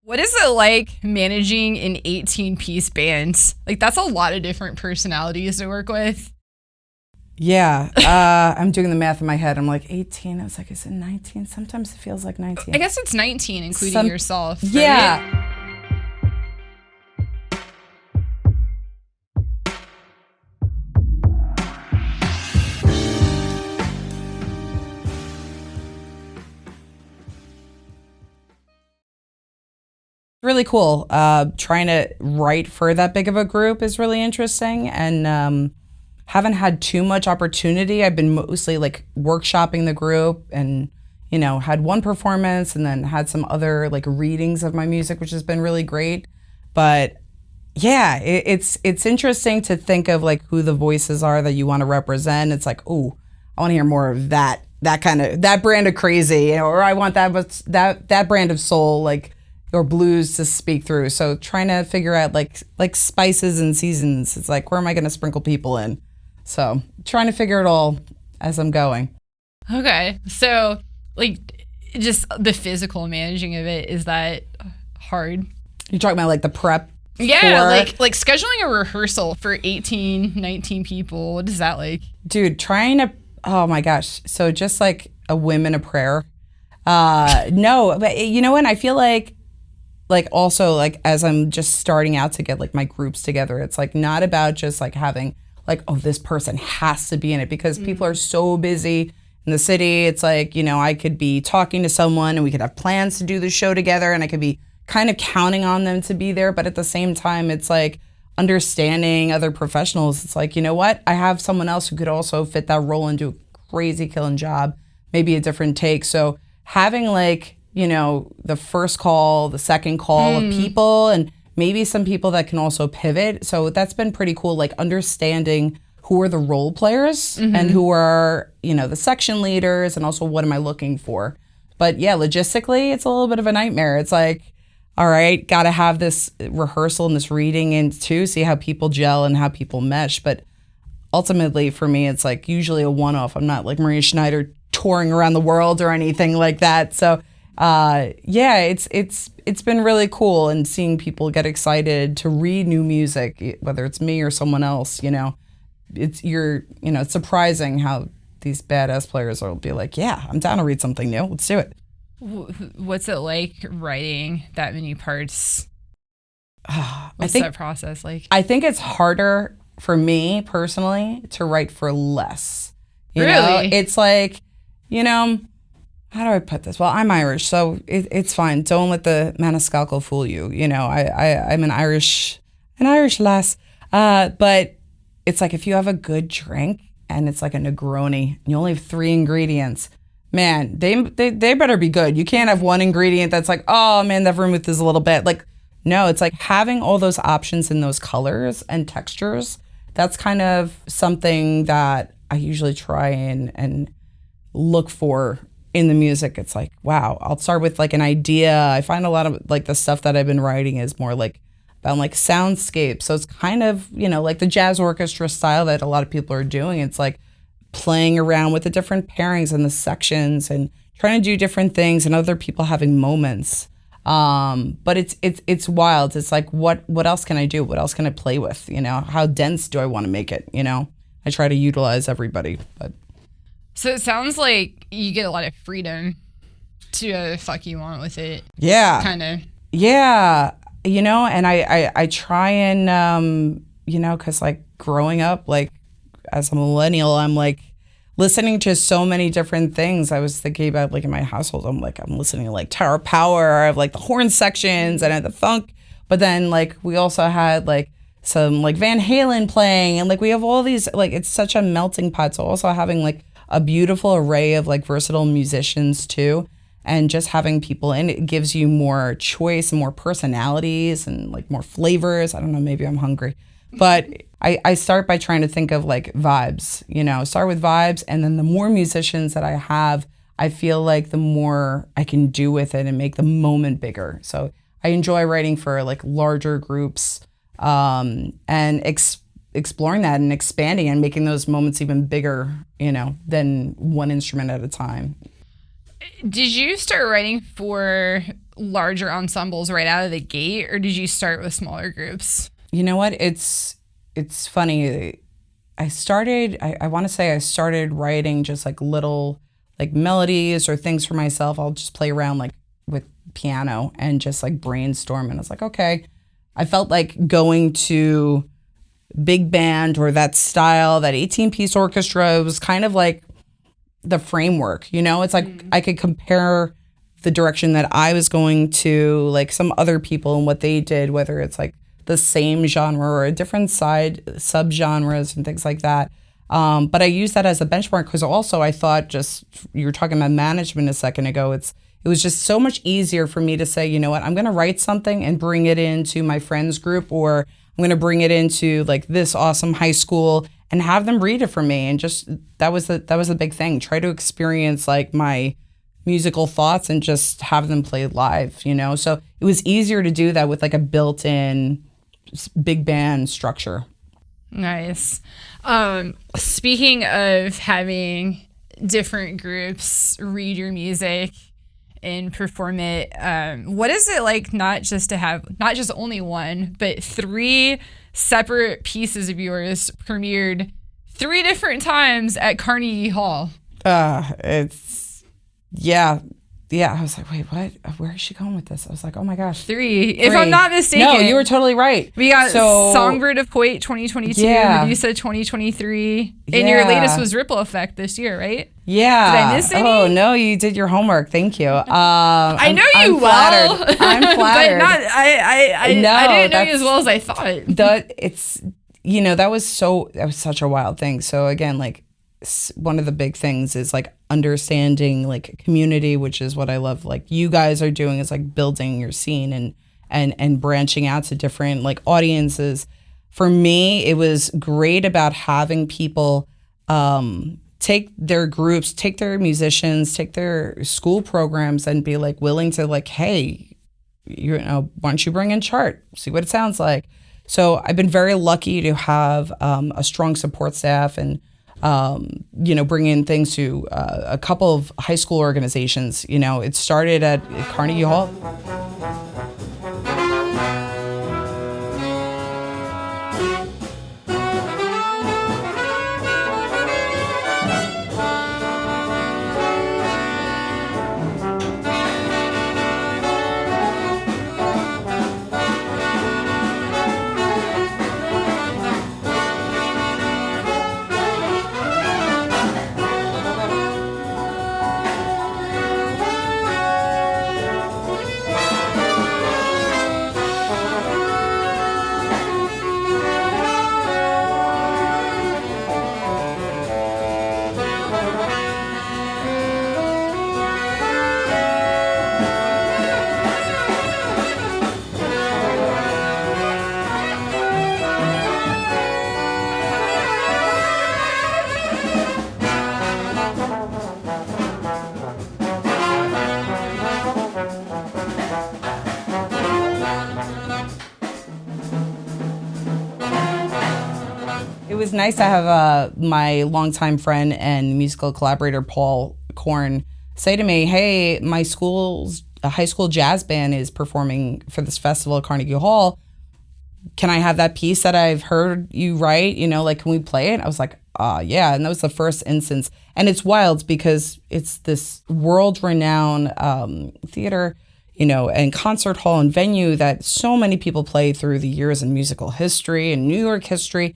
What is it like managing an 18-piece band? Like, that's a lot of different personalities to work with. Yeah, I'm doing the math in my head. I'm like 18. I was like, is it 19? Sometimes it feels like 19. I guess it's 19, including yourself. Right? Yeah. Really cool. Trying to write for that big of a group is really interesting, and haven't had too much opportunity. I've been mostly like workshopping the group, and had one performance, and then had some other like readings of my music, which has been really great. But yeah, it's interesting to think of like who the voices are that you want to represent. It's like, oh, I want to hear more of that brand of crazy, or I want that brand of soul, like, or blues to speak through. So trying to figure out like spices and seasons. It's like, where am I going to sprinkle people in? So trying to figure it all as I'm going. Okay. So like just the physical managing of it, is that hard? You're talking about like the prep? Yeah, like scheduling a rehearsal for 18, 19 people. What is that like? Dude, oh my gosh. So just like a whim and a prayer. No, but when I feel like also like as I'm just starting out to get like my groups together, it's like not about just like having like, oh, this person has to be in it, because people are so busy in the city. It's like, I could be talking to someone and we could have plans to do the show together, and I could be kind of counting on them to be there. But at the same time, it's like understanding other professionals. It's like, you know what? I have someone else who could also fit that role and do a crazy killing job, maybe a different take. So having like, the first call, the second call of people, and maybe some people that can also pivot. So that's been pretty cool, like understanding who are the role players and who are, the section leaders, and also what am I looking for. But yeah, logistically, it's a little bit of a nightmare. It's like, all right, got to have this rehearsal and this reading and to see how people gel and how people mesh. But ultimately for me, it's like usually a one-off. I'm not like Maria Schneider touring around the world or anything like that. So yeah, it's been really cool, and seeing people get excited to read new music, whether it's me or someone else. It's surprising how these badass players will be like, yeah, I'm down to read something new. Let's do it. What's it like writing that many parts? What's that process like? I think it's harder for me personally to write for less. Really? It's like, how do I put this? Well, I'm Irish, so it's fine. Don't let the Maniscalco fool you. I'm an Irish lass. But it's like if you have a good drink and it's like a Negroni, and you only have 3 ingredients, man, they better be good. You can't have one ingredient that's like, oh man, that vermouth is a little bit. Like, no, it's like having all those options in those colors and textures. That's kind of something that I usually try and look for in the music. It's like, wow, I'll start with like an idea. I find a lot of like the stuff that I've been writing is more like about like soundscape. So it's kind of, like the jazz orchestra style that a lot of people are doing. It's like playing around with the different pairings and the sections and trying to do different things, and other people having moments. But it's wild. It's like, what else can I do? What else can I play with? How dense do I want to make it? I try to utilize everybody, but. So it sounds like you get a lot of freedom to fuck you want with it. Yeah. Kind of. Yeah. And I try and, because like growing up, like as a millennial, I'm like listening to so many different things. I was thinking about like in my household, I'm listening to like Tower Power. I have like the horn sections and I have the funk. But then like we also had like some like Van Halen playing, and like we have all these, like it's such a melting pot. So also having like a beautiful array of like versatile musicians too, and just having people in it gives you more choice and more personalities and like more flavors. I don't know, maybe I'm hungry, but I start by trying to think of like vibes, start with vibes, and then the more musicians that I have, I feel like the more I can do with it and make the moment bigger. So I enjoy writing for like larger groups, and exploring that and expanding and making those moments even bigger, than one instrument at a time. Did you start writing for larger ensembles right out of the gate, or did you start with smaller groups? You know what? It's funny. I want to say I started writing just like little like melodies or things for myself. I'll just play around like with piano and just like brainstorm. And I was like, okay. I felt like going to big band or that style, that 18-piece orchestra, was kind of like the framework, you know? It's like I could compare the direction that I was going to like some other people and what they did, whether it's like the same genre or a different subgenres and things like that. But I use that as a benchmark because also I thought, just you were talking about management a second ago, it was just so much easier for me to say, you know what, I'm going to write something and bring it into my friends group, or I'm going to bring it into like this awesome high school and have them read it for me. And just that was the big thing. Try to experience like my musical thoughts and just have them played live, you know? So it was easier to do that with like a built-in big band structure. Nice. Speaking of having different groups read your music and perform it, what is it like not just to have not just only one, but 3 separate pieces of yours premiered 3 different times at Carnegie Hall? Yeah, I was like, wait, what? Where is she going with this? I was like, oh my gosh. 3. If I'm not mistaken. No, you were totally right. We got Songbird of Hoyt 2022, Medusa 2023, and your latest was Ripple Effect this year, right? Yeah. Did I miss any? Oh, no, you did your homework. Thank you. I know you I'm well. Flattered. I'm flattered. But I didn't know you as well as I thought. That was such a wild thing. So again, like, one of the big things is like understanding like community, which is what I love. Like you guys are doing is like building your scene and branching out to different like audiences. For me, it was great about having people take their groups, take their musicians, take their school programs and be like willing to like, hey, why don't you bring in chart, see what it sounds like. So I've been very lucky to have a strong support staff and bring in things to a couple of high school organizations. It started at Carnegie Hall. It was nice to have my longtime friend and musical collaborator, Paul Korn, say to me, hey, my school's high school jazz band is performing for this festival at Carnegie Hall. Can I have that piece that I've heard you write? Can we play it? I was like, yeah. And that was the first instance. And it's wild because it's this world-renowned theater, and concert hall and venue that so many people play through the years in musical history and New York history.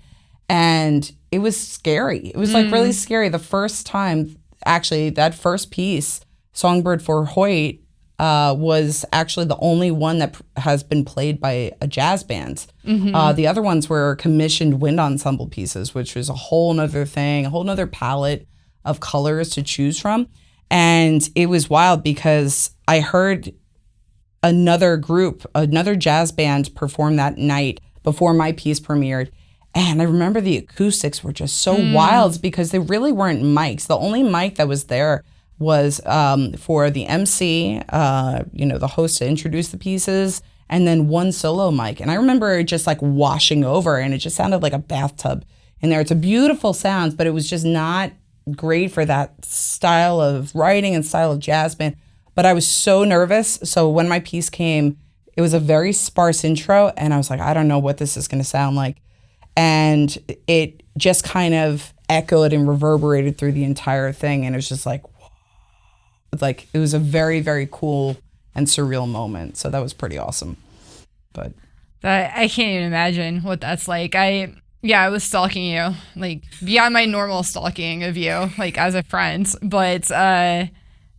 And it was scary. It was like really scary. The first time, actually, that first piece, Songbird for Hoyt, was actually the only one that has been played by a jazz band. Mm-hmm. The other ones were commissioned wind ensemble pieces, which was a whole nother thing, a whole nother palette of colors to choose from. And it was wild because I heard another group, another jazz band perform that night before my piece premiered. And I remember the acoustics were just so wild because they really weren't mics. The only mic that was there was for the MC, the host to introduce the pieces, and then one solo mic. And I remember it just like washing over and it just sounded like a bathtub in there. It's a beautiful sound, but it was just not great for that style of writing and style of jazz band. But I was so nervous. So when my piece came, it was a very sparse intro. And I was like, I don't know what this is going to sound like. And it just kind of echoed and reverberated through the entire thing. And it was just like, like, it was a very, very cool and surreal moment. So that was pretty awesome. But I can't even imagine what that's like. I was stalking you, like, beyond my normal stalking of you, like, as a friend. But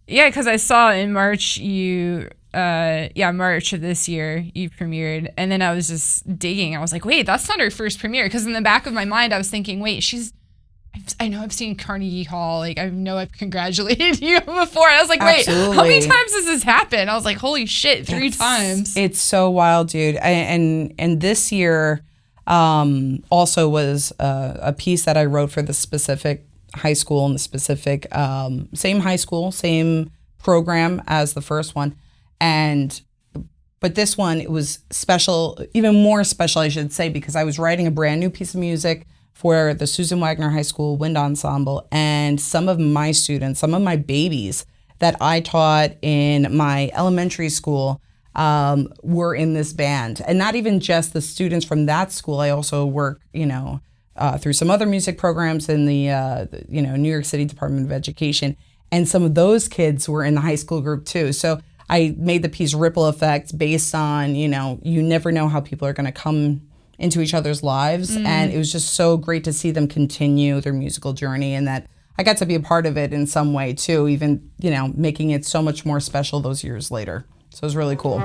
because I saw in March March of this year you premiered, and then I was just digging. I was like, wait, that's not her first premiere, because in the back of my mind I was thinking, wait, I know I've seen Carnegie Hall. Like, I know I've congratulated you before. I was like, wait, Absolutely. How many times does this happen? I was like, holy shit, 3 times. It's so wild, dude. And this year also was a piece that I wrote for the specific high school and the specific same high school, same program as the first one. But this one, it was special, even more special, I should say, because I was writing a brand new piece of music for the Susan Wagner High School Wind Ensemble, and some of my students, some of my babies that I taught in my elementary school were in this band. And not even just the students from that school. I also work, through some other music programs in the New York City Department of Education. And some of those kids were in the high school group too. So I made the piece Ripple Effect based on, you never know how people are going to come into each other's lives. And it was just so great to see them continue their musical journey, and that I got to be a part of it in some way too, even, making it so much more special those years later. So it was really cool.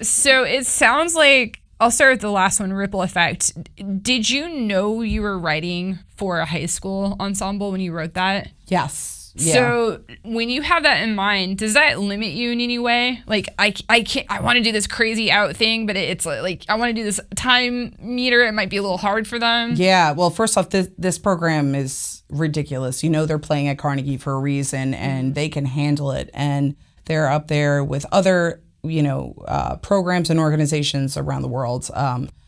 So it sounds like, I'll start with the last one, Ripple Effect. Did you know you were writing for a high school ensemble when you wrote that? Yes. Yeah. So when you have that in mind, does that limit you in any way? Like, I can't, I want to do this crazy out thing, but it's like, I want to do this time meter. It might be a little hard for them. Yeah. Well, first off, this program is ridiculous. They're playing at Carnegie for a reason, and they can handle it. And they're up there with other programs and organizations around the world.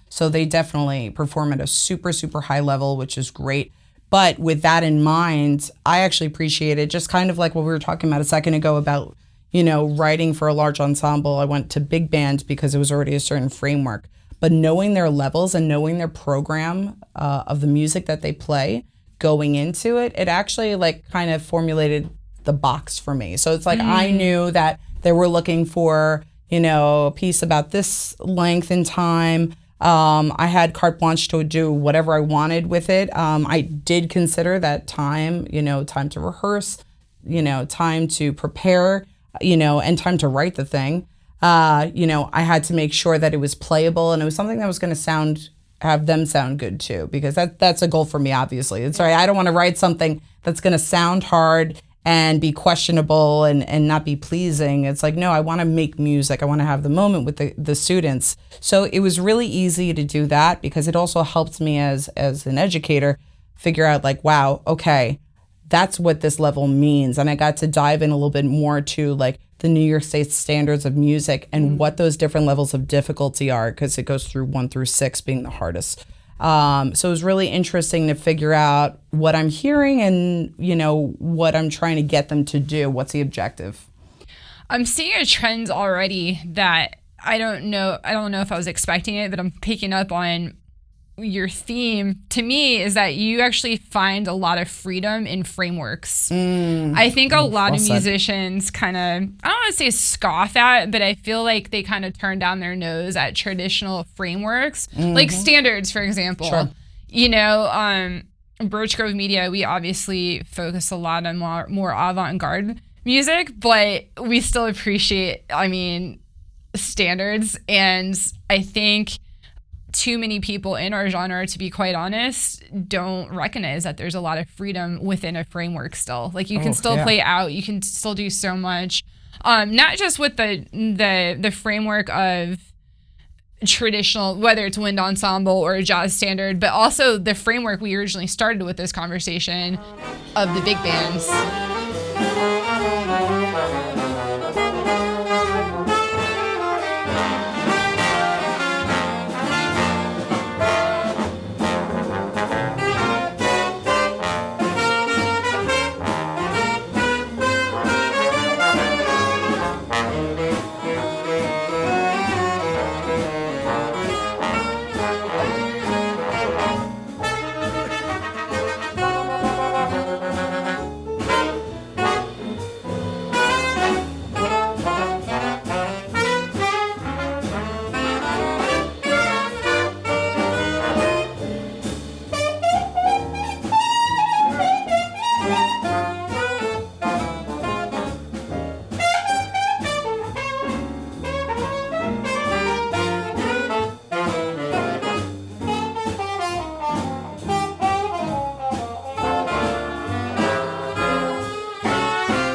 So they definitely perform at a super, super high level, which is great. But with that in mind, I actually appreciate it. Just kind of like what we were talking about a second ago about, writing for a large ensemble. I went to big band because it was already a certain framework. But knowing their levels and knowing their program of the music that they play going into it, it actually like kind of formulated the box for me. So it's like I knew that they were looking for, a piece about this length and time. I had carte blanche to do whatever I wanted with it. I did consider that time, time to rehearse, time to prepare, and time to write the thing. I had to make sure that it was playable, and it was something that was going to have them sound good too, because that's a goal for me, obviously. It's right. I don't want to write something that's going to sound hard and be questionable and not be pleasing. It's like, no, I want to make music. I want to have the moment with the students. So it was really easy to do that, because it also helped me as an educator figure out like, wow, okay, that's what this level means. And I got to dive in a little bit more to like the New York State standards of music and what those different levels of difficulty are, because it goes through 1 through 6 being the hardest. So it was really interesting to figure out what I'm hearing and, what I'm trying to get them to do. What's the objective? I'm seeing a trend already that I don't know if I was expecting it, but I'm picking up on your theme. To me, is that you actually find a lot of freedom in frameworks. I think a lot of musicians kind of, I don't want to say scoff at, but I feel like they kind of turn down their nose at traditional frameworks, like standards, for example. Sure. Birch Grove Media, we obviously focus a lot on more avant-garde music, but we still appreciate, standards. And I think too many people in our genre, to be quite honest, don't recognize that there's a lot of freedom within a framework still. Like you can still play out, you can still do so much. Not just with the framework of traditional, whether it's wind ensemble or a jazz standard, but also the framework we originally started with this conversation of the big bands.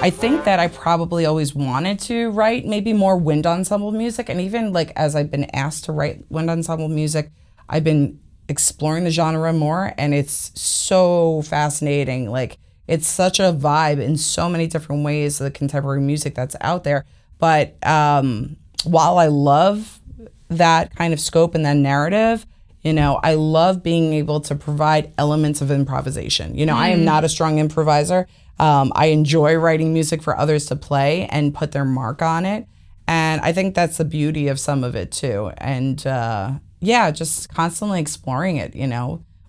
I think that I probably always wanted to write maybe more wind ensemble music, and even like as I've been asked to write wind ensemble music, I've been exploring the genre more, and it's so fascinating. Like it's such a vibe in so many different ways, the contemporary music that's out there. But while I love that kind of scope and that narrative, I love being able to provide elements of improvisation. I am not a strong improviser. I enjoy writing music for others to play and put their mark on it. And I think that's the beauty of some of it too. And just constantly exploring it,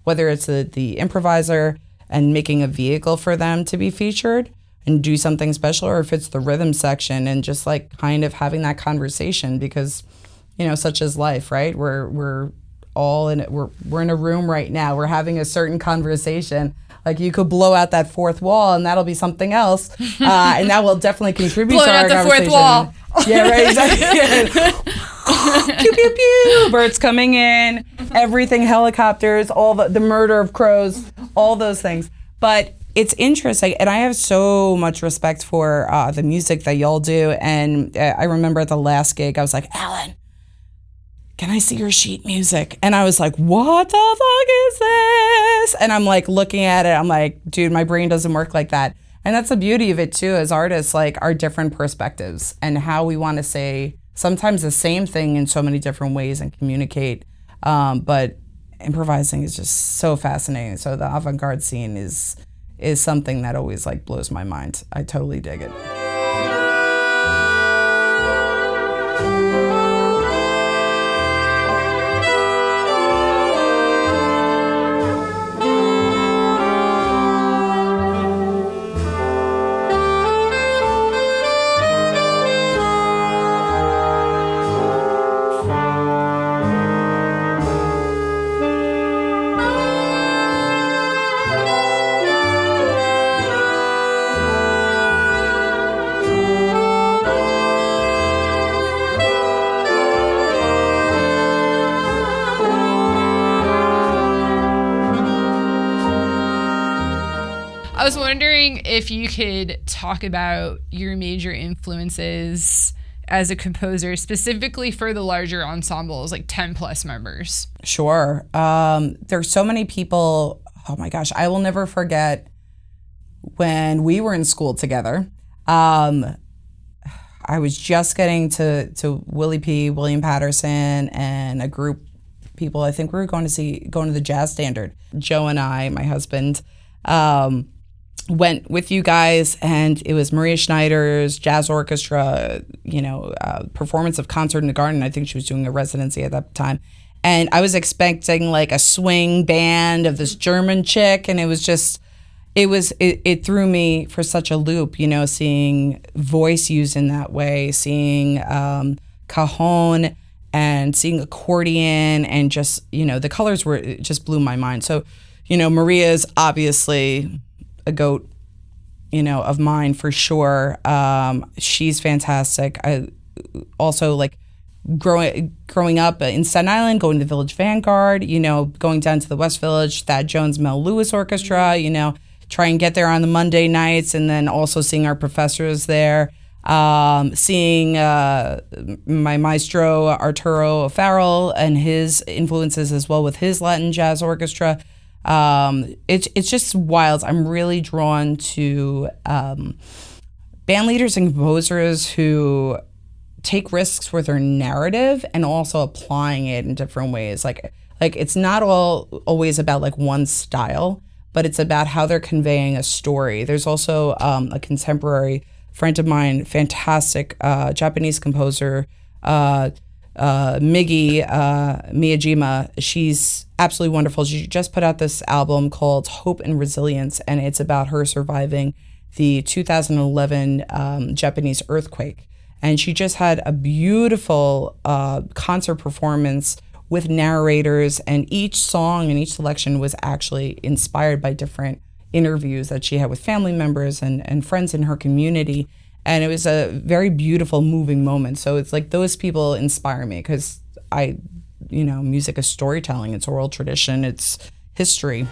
whether it's the improviser and making a vehicle for them to be featured and do something special, or if it's the rhythm section and just like kind of having that conversation, because, such is life, right? We're all in it. We're in a room right now. We're having a certain conversation. Like you could blow out that fourth wall and that'll be something else. And that will definitely contribute to our conversation. Blow out the fourth wall. Yeah, right, exactly. Pew, pew, pew. Birds coming in, everything, helicopters, all the murder of crows, all those things. But it's interesting. And I have so much respect for the music that y'all do. And I remember at the last gig, I was like, Alan, can I see your sheet music? And I was like, what the fuck is this? And I'm like looking at it. I'm like, dude, my brain doesn't work like that. And that's the beauty of it too, as artists, like our different perspectives and how we want to say sometimes the same thing in so many different ways and communicate. But improvising is just so fascinating. So the avant-garde scene is something that always like blows my mind. I totally dig it. I was wondering if you could talk about your major influences as a composer, specifically for the larger ensembles, like 10 plus members. Sure. There's so many people. Oh my gosh, I will never forget when we were in school together. I was just getting to Willie P, William Patterson, and a group of people. I think we were going to the jazz standard. Joe and I, my husband, went with you guys, and it was Maria Schneider's jazz orchestra, performance of Concert in the Garden. I think she was doing a residency at that time. And I was expecting like a swing band of this German chick, and it threw me for such a loop, seeing voice used in that way, seeing cajon and seeing accordion, and just, the colors it just blew my mind. So, Maria is obviously a goat, of mine for sure. She's fantastic. I also like growing up in Staten Island, going to the Village Vanguard, going down to the West Village, Thad Jones, Mel Lewis Orchestra, try and get there on the Monday nights, and then also seeing our professors there, seeing my maestro Arturo O'Farrill and his influences as well with his Latin jazz orchestra. It's just wild. I'm really drawn to band leaders and composers who take risks with their narrative and also applying it in different ways. Like it's not always about like one style, but it's about how they're conveying a story. There's also a contemporary friend of mine, fantastic Japanese composer, Miggy Miyajima. She's absolutely wonderful. She just put out this album called Hope and Resilience, and it's about her surviving the 2011 Japanese earthquake. And she just had a beautiful concert performance with narrators, and each song and each selection was actually inspired by different interviews that she had with family members and friends in her community. And it was a very beautiful, moving moment. So it's like those people inspire me because music is storytelling, it's oral tradition, it's history.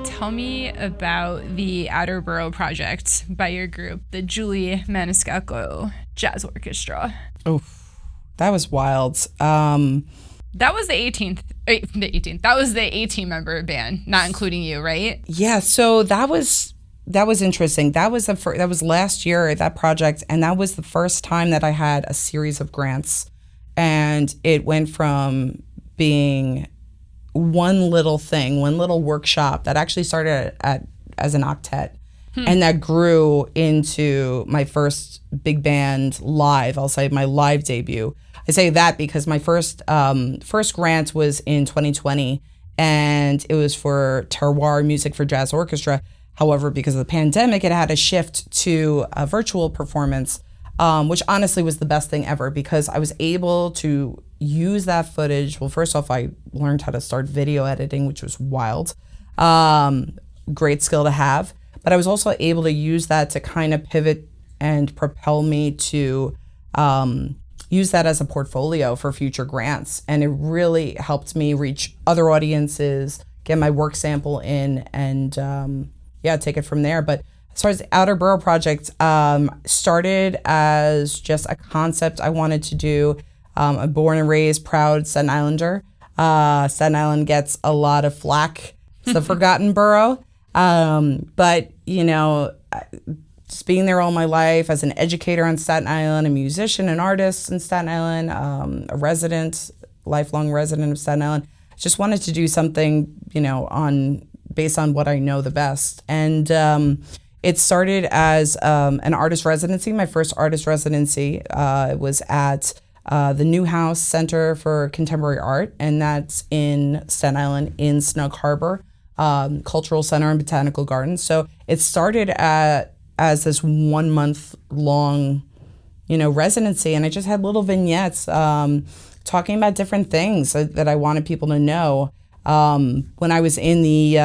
Tell me about the Outer Borough Project by your group, the Julie Maniscalco Jazz Orchestra. Oh, that was wild. That was the 18th. That was the 18-member band, not including you, right? Yeah. So that was interesting. That was last year, that project, and that was the first time that I had a series of grants, and it went from being one little thing, one little workshop that actually started as an octet, and that grew into my first big band live. I'll say my live debut. I say that because my first grant was in 2020, and it was for Terroir Music for Jazz Orchestra. However, because of the pandemic, it had a shift to a virtual performance, which honestly was the best thing ever because I was able to use that footage. Well, first off, I learned how to start video editing, which was wild. Great skill to have. But I was also able to use that to kind of pivot and propel me to use that as a portfolio for future grants. And it really helped me reach other audiences, get my work sample in, and take it from there. But as far as the Outer Borough Project, started as just a concept I wanted to do. A born and raised proud Staten Islander. Staten Island gets a lot of flack. It's the forgotten borough. But, just being there all my life as an educator on Staten Island, a musician, an artist in Staten Island, a resident, lifelong resident of Staten Island. Just wanted to do something, based on what I know the best. And it started as an artist residency. My first artist residency was at the Newhouse Center for Contemporary Art, and that's in Staten Island in Snug Harbor, Cultural Center and Botanical Gardens. So it started as this 1 month long, residency, and I just had little vignettes talking about different things that I wanted people to know. When I was in the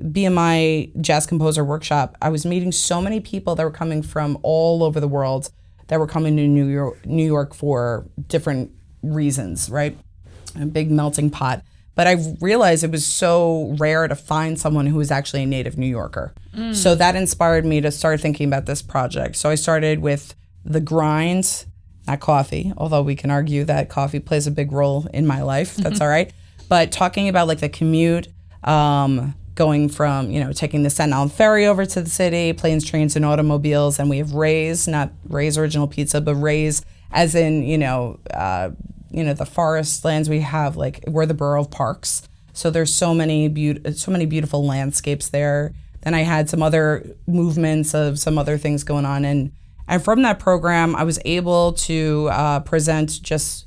BMI Jazz Composer Workshop, I was meeting so many people that were coming from all over the world that were coming to New York for different reasons, right? A big melting pot. But I realized it was so rare to find someone who was actually a native New Yorker. So that inspired me to start thinking about this project. So I started with the grind, not coffee, although we can argue that coffee plays a big role in my life. That's all right. But talking about like the commute, going from, taking the Staten Island ferry over to the city, planes, trains, and automobiles. And we have Ray's, not Ray's Original Pizza, but Ray's as in, the forest lands we have, like we're the borough of parks. So there's so many beautiful landscapes there. Then I had some other movements of some other things going on. And from that program, I was able to present just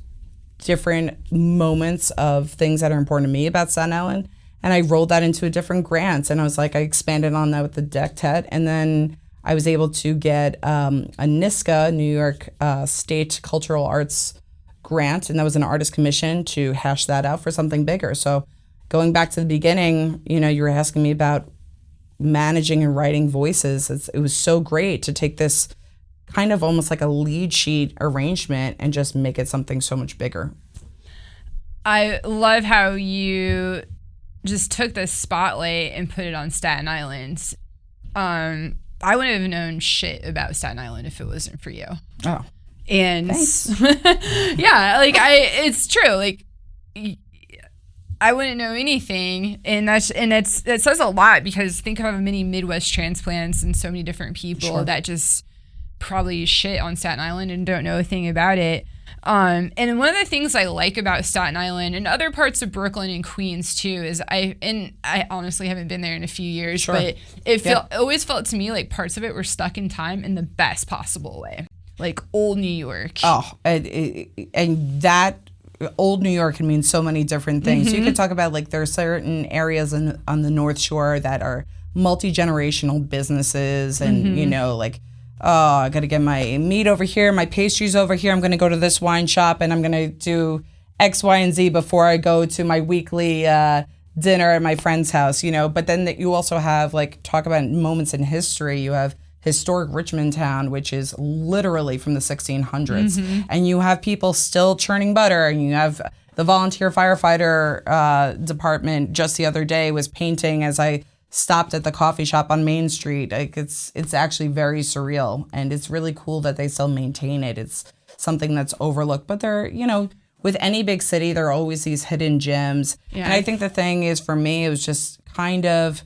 different moments of things that are important to me about Staten Island. And I rolled that into a different grant. And I expanded on that with the dectet. And then I was able to get a NYSCA, New York State Cultural Arts grant. And that was an artist commission to hash that out for something bigger. So going back to the beginning, you were asking me about managing and writing voices. It was so great to take this kind of almost like a lead sheet arrangement and just make it something so much bigger. I love how you just took the spotlight and put it on Staten Island. I wouldn't have known shit about Staten Island if it wasn't for you. Oh, and thanks. Yeah, it's true. I wouldn't know anything, and that says a lot, because think of how many Midwest transplants and so many different people that just probably shit on Staten Island and don't know a thing about it. And one of the things I like about Staten Island and other parts of Brooklyn and Queens too is I honestly haven't been there in a few years, but it always felt to me like parts of it were stuck in time in the best possible way, like old New York. Oh, and that old New York can mean so many different things. Mm-hmm. You could talk about there are certain areas on the North Shore that are multi-generational businesses, and I got to get my meat over here, my pastries over here. I'm going to go to this wine shop and I'm going to do X, Y, and Z before I go to my weekly dinner at my friend's house, But then you also have, talk about moments in history. You have historic Richmond Town, which is literally from the 1600s. Mm-hmm. And you have people still churning butter. And you have the volunteer firefighter department just the other day was painting as I stopped at the coffee shop on Main Street. It's actually very surreal, and it's really cool that they still maintain it. It's something that's overlooked, but with any big city, there are always these hidden gems. Yeah. And I think the thing is, for me, it was just kind of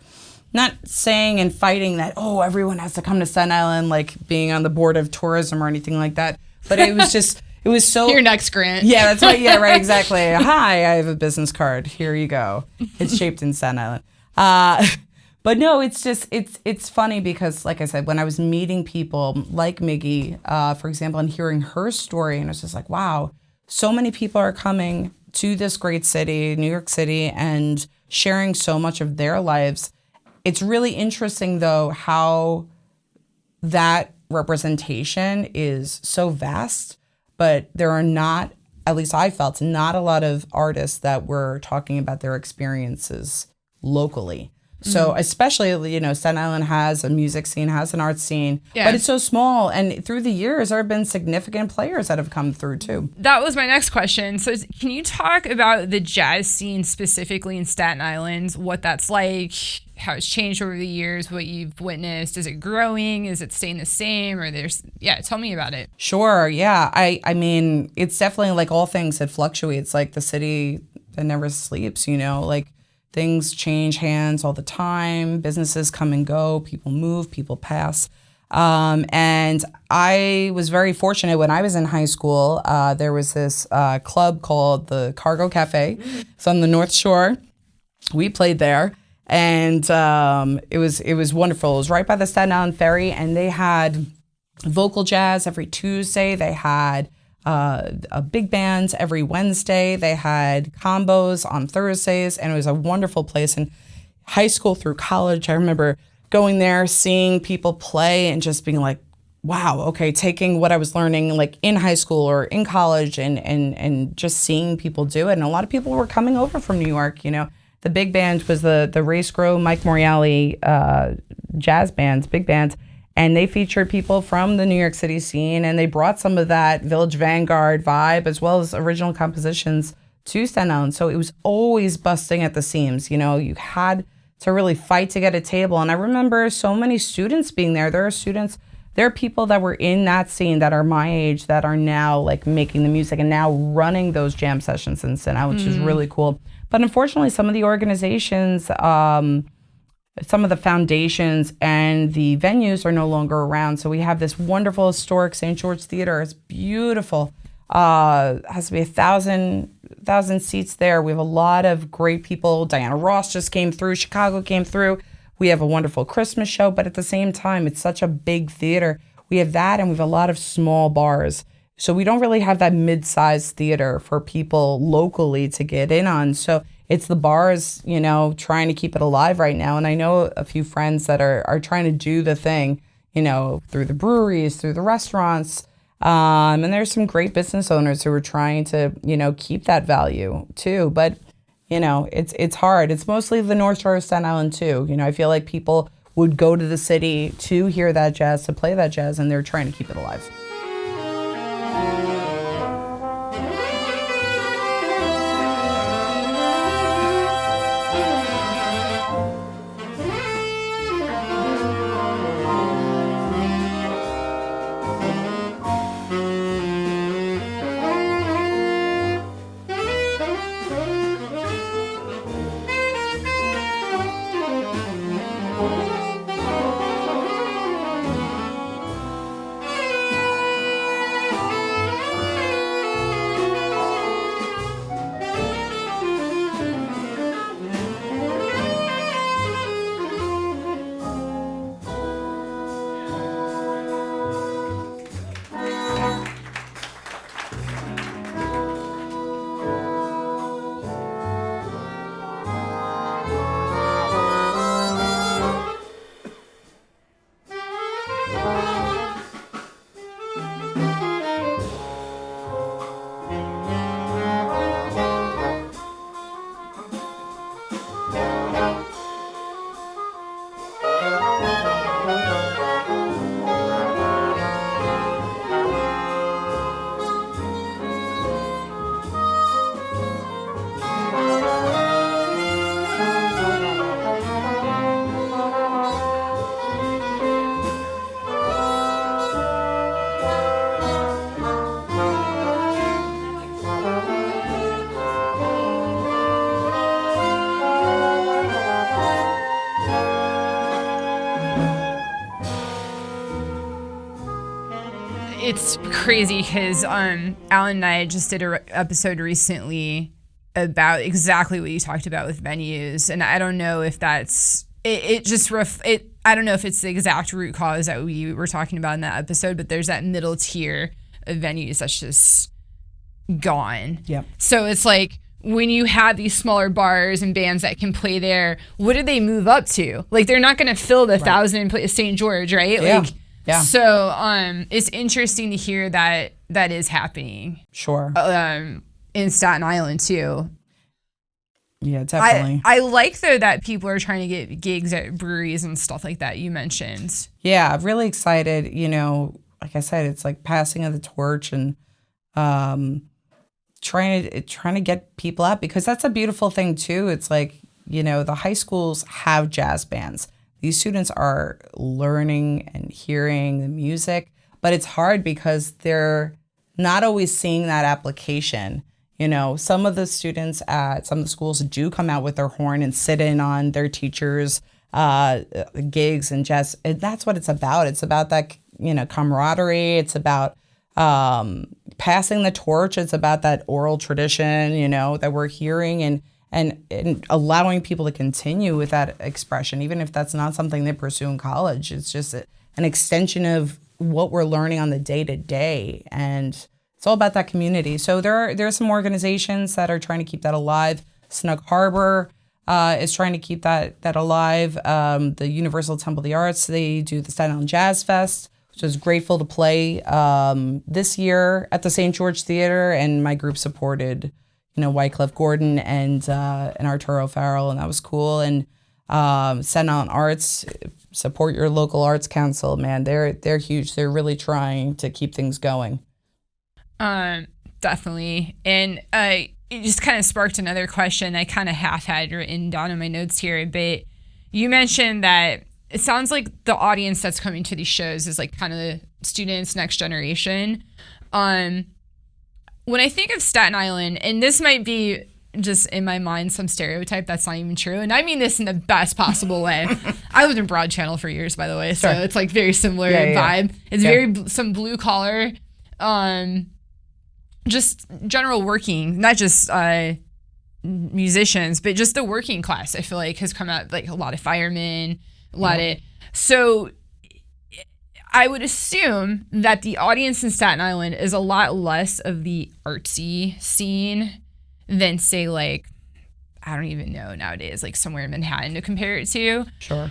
not saying and fighting that, everyone has to come to Staten Island, like being on the board of tourism or anything like that. But it was just, it was so... Your next grant. Yeah, that's right. Yeah, right, exactly. Hi, I have a business card. Here you go. It's shaped in Staten Island. But no, it's just, it's funny because, like I said, when I was meeting people like Miggy, for example, and hearing her story, and it's just like, wow, so many people are coming to this great city, New York City, and sharing so much of their lives. It's really interesting, though, how that representation is so vast, but there are not, at least I felt, not a lot of artists that were talking about their experiences locally. So especially, Staten Island has a music scene, has an art scene, but it's so small. And through the years, there have been significant players that have come through, too. That was my next question. So can you talk about the jazz scene specifically in Staten Island, what that's like, how it's changed over the years, what you've witnessed? Is it growing? Is it staying the same? Or tell me about it. Sure, yeah. I mean, it's definitely like all things, it fluctuates, like the city that never sleeps, things change hands all the time. Businesses come and go. People move. People pass. And I was very fortunate when I was in high school. There was this club called the Cargo Cafe. It's on the North Shore. We played there, and it was wonderful. It was right by the Staten Island ferry, and they had vocal jazz every Tuesday. They had a big band every Wednesday. They had combos on Thursdays, and it was a wonderful place. And high school through college, I remember going there, seeing people play, and just being like, wow, okay, taking what I was learning like in high school or in college, and just seeing people do it. And a lot of people were coming over from New York. The big band was the Race Grow Mike Moriali jazz band, big band. And they featured people from the New York City scene, and they brought some of that Village Vanguard vibe as well as original compositions to Staten Island. So it was always busting at the seams. You had to really fight to get a table. And I remember so many students being there. There are people that were in that scene that are my age that are now like making the music and now running those jam sessions in Staten Island, which is really cool. But unfortunately, some of the organizations, some of the foundations and the venues are no longer around. So we have this wonderful historic St. George Theater. It's beautiful. Has to be 1,000 seats there. We have a lot of great people. Diana Ross just came through. Chicago came through. We have a wonderful Christmas show. But at the same time, it's such a big theater. We have that, and we have a lot of small bars. So we don't really have that mid-sized theater for people locally to get in on. So it's the bars, trying to keep it alive right now. And I know a few friends that are trying to do the thing, through the breweries, through the restaurants. And there's some great business owners who are trying to, keep that value too. But, it's hard. It's mostly the North Shore of Staten Island too. I feel like people would go to the city to hear that jazz, to play that jazz, and they're trying to keep it alive. It's crazy because Alan and I just did an episode recently about exactly what you talked about with venues, and I don't know if that's I don't know if it's the exact root cause that we were talking about in that episode, but there's that middle tier of venues that's just gone. Yep. So it's like when you have these smaller bars and bands that can play there, what do they move up to? Like they're not going to fill the 1,000 St. George, right? Yeah. Like, yeah. So it's interesting to hear that is happening. Sure. In Staten Island too. Yeah, definitely. I like though that people are trying to get gigs at breweries and stuff like that you mentioned. Yeah, I'm really excited. You know, like I said, it's like passing of the torch and trying to get people out, because that's a beautiful thing too. It's like, you know, the high schools have jazz bands. These students are learning and hearing the music, but it's hard because they're not always seeing that application. You know, some of the students at some of the schools do come out with their horn and sit in on their teachers' gigs and jazz. And that's what it's about. It's about that, camaraderie. It's about passing the torch. It's about that oral tradition, that we're hearing and allowing people to continue with that expression, even if that's not something they pursue in college. It's just an extension of what we're learning on the day-to-day. And it's all about that community. So there are some organizations that are trying to keep that alive. Snug Harbor is trying to keep that alive. The Universal Temple of the Arts, they do the Staten Island Jazz Fest, which I was grateful to play this year at the St. George Theater, and my group supported, Wycliffe Gordon and Arturo O'Farrill, and that was cool. And Staten Island Arts, support your local arts council, man. They're huge. They're really trying to keep things going. Definitely. And it just kind of sparked another question I kind of half had written down in my notes here, but you mentioned that it sounds like the audience that's coming to these shows is like kind of the students, next generation. When I think of Staten Island, and this might be just in my mind some stereotype that's not even true, and I mean this in the best possible way. I lived in Broad Channel for years, by the way, so it's like very similar vibe. It's very some blue collar, just general working, not just musicians, but just the working class. I feel like has come out, like a lot of firemen. So I would assume that the audience in Staten Island is a lot less of the artsy scene than, say, like, I don't even know nowadays, like somewhere in Manhattan to compare it to. Sure.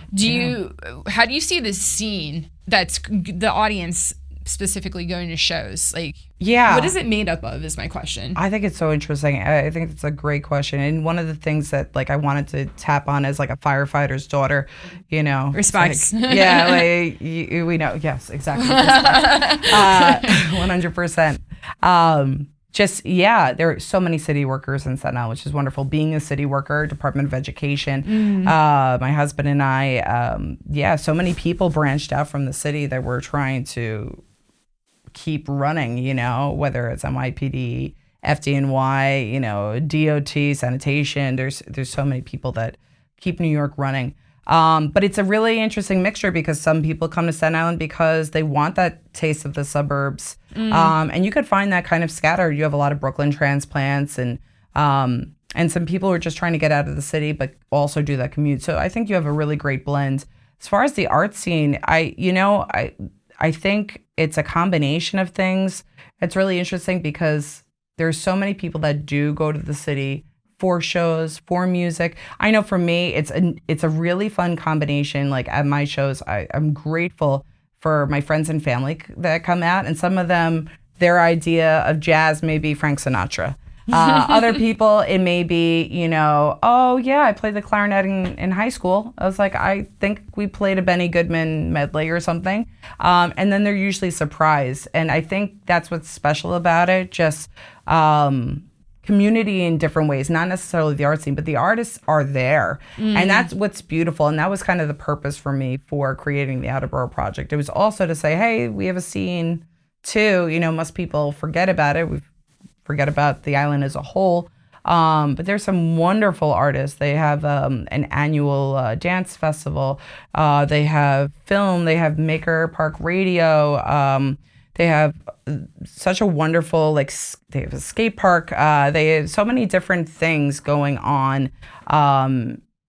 How do you see this scene that's the audience specifically going to shows? Like, what is it made up of is my question. I think it's so interesting. I think it's a great question. And one of the things that like I wanted to tap on as like a firefighter's daughter, Respects. Like, we know. Yes, exactly. 100%. There are so many city workers in Staten Island, which is wonderful. Being a city worker, Department of Education, my husband and I, so many people branched out from the city that were trying to keep running, whether it's NYPD, FDNY, DOT, sanitation. There's so many people that keep New York running. But it's a really interesting mixture because some people come to Staten Island because they want that taste of the suburbs. And you could find that kind of scattered. You have a lot of Brooklyn transplants and some people who are just trying to get out of the city but also do that commute. So I think you have a really great blend. As far as the art scene, I think it's a combination of things. It's really interesting because there's so many people that do go to the city for shows, for music. I know for me, it's a really fun combination. Like at my shows, I'm grateful for my friends and family that come out, and some of them, their idea of jazz may be Frank Sinatra. Other people, it may be, I played the clarinet in high school. I was like, I think we played a Benny Goodman medley or something. And then they're usually surprised. And I think that's what's special about it. Just community in different ways, not necessarily the art scene, but the artists are there. And that's what's beautiful. And that was kind of the purpose for me for creating the Outer Borough Project. It was also to say, hey, we have a scene too. Most people forget about it. We forget about the island as a whole. But there's some wonderful artists. They have an annual dance festival. They have film. They have Maker Park Radio. They have such a wonderful, they have a skate park. They have so many different things going on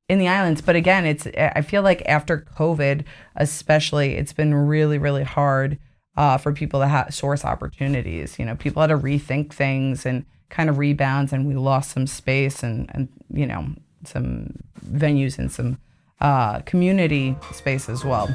in the islands. But again, I feel like after COVID, especially, it's been really, really hard for people to source opportunities. People had to rethink things and kind of rebounds, and we lost some space and some venues and some community space as well.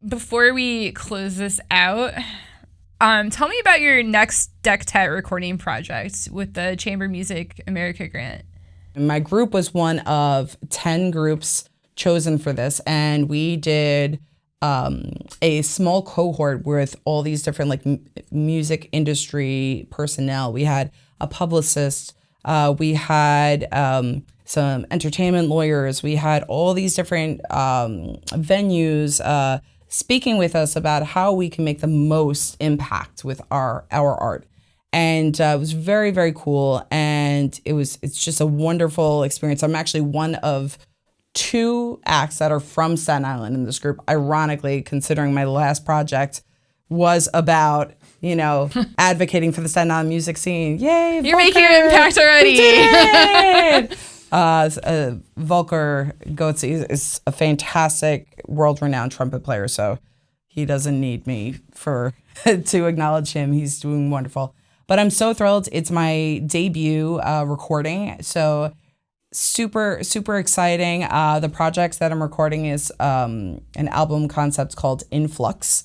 Before we close this out, tell me about your next dectet recording project with the Chamber Music America grant. My group was one of 10 groups chosen for this, and we did a small cohort with all these different like music industry personnel. We had a publicist, we had some entertainment lawyers, we had all these different venues speaking with us about how we can make the most impact with our art. And it was very, very cool. And it's just a wonderful experience. I'm actually one of 2 acts that are from Staten Island in this group, ironically, considering my last project was about, advocating for the Staten Island music scene. Yay, You're making an impact already. Volker Goetze is a fantastic world-renowned trumpet player, so he doesn't need me to acknowledge him. He's doing wonderful. But I'm so thrilled. It's my debut recording, so super, super exciting. The projects that I'm recording is an album concept called In Flux,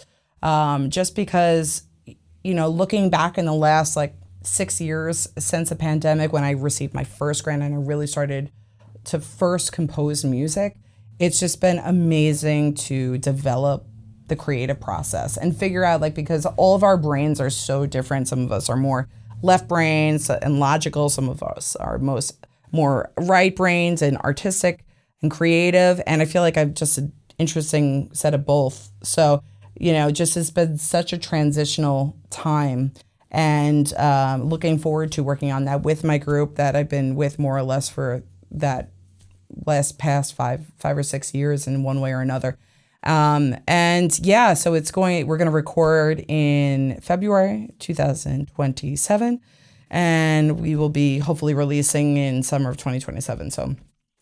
just because, looking back in the last 6 years since the pandemic, when I received my first grant and I really started to first compose music, it's just been amazing to develop the creative process and figure out, because all of our brains are so different. Some of us are more left brains and logical. Some of us are more right brains and artistic and creative. And I feel like I'm just an interesting set of both. So, just has been such a transitional time, and looking forward to working on that with my group that I've been with more or less for that past five or 6 years in one way or another. So we're going to record in February 2027, and we will be hopefully releasing in summer of 2027. So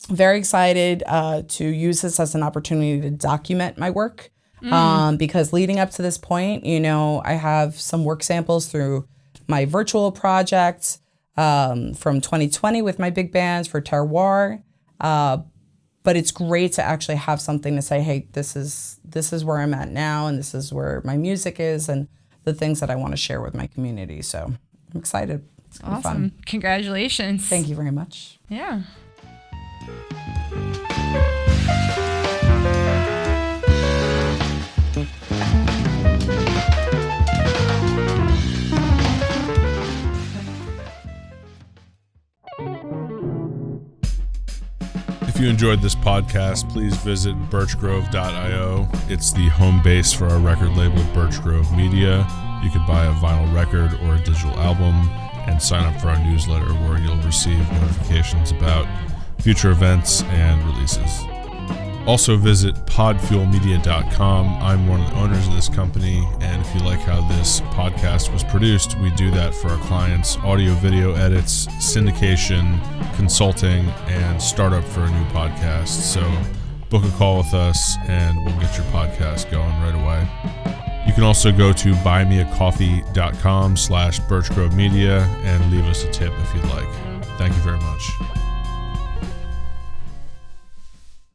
very excited to use this as an opportunity to document my work. Because leading up to this point, I have some work samples through my virtual projects from 2020 with my big bands for Terroir. But it's great to actually have something to say, hey, this is where I'm at now, and this is where my music is, and the things that I want to share with my community. So I'm excited. It's gonna be fun. Congratulations. Thank you very much. Yeah. If you enjoyed this podcast, please visit birchgrove.io. It's the home base for our record label, Birch Grove Media. You could buy a vinyl record or a digital album and sign up for our newsletter, where you'll receive notifications about future events and releases. Also visit podfuelmedia.com. I'm one of the owners of this company, and if you like how this podcast was produced, we do that for our clients: audio, video edits, syndication, consulting, and startup for a new podcast. So book a call with us and we'll get your podcast going right away. You can also go to buymeacoffee.com/birchgrovemedia and leave us a tip if you'd like. Thank you very much.